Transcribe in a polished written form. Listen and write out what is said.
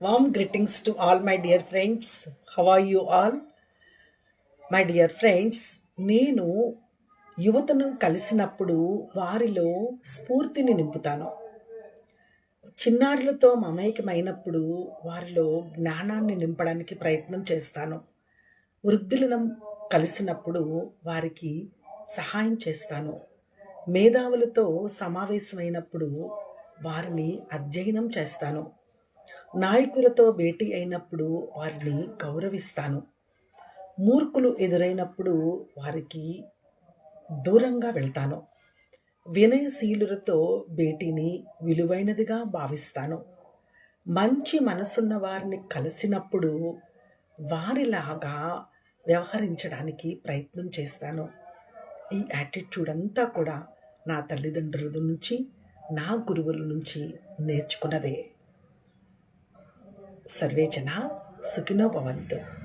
Warm greetings to all my dear friends. How are you all? My dear friends, నేను యువతను కలిసినప్పుడు వారిలో స్ఫూర్తిని నింపుతాను. చిన్నారులతో మమేకమైనప్పుడు వారిలో జ్ఞానాన్ని నింపడానికి ప్రయత్నం చేస్తాను. వృద్ధులను కలిసినప్పుడు వారికి సహాయం చేస్తాను. మేధావులతో సమావేశమైనప్పుడు వారిని అధ్యయనం చేస్తాను. నాయకులతో భేటీ అయినప్పుడు వారిని గౌరవిస్తాను. మూర్ఖులు ఎదురైనప్పుడు వారికి దూరంగా వెళ్తాను. వినయశీలులతో భేటీని విలువైనదిగా భావిస్తాను. మంచి మనసున్న వారిని కలిసినప్పుడు వారిలాగా వ్యవహరించడానికి ప్రయత్నం చేస్తాను. ఈ యాటిట్యూడ్ అంతా కూడా నా తల్లిదండ్రుల నుంచి, నా గురువుల నుంచి నేర్చుకున్నదే. సర్వే జన సుఖినో భవంతు.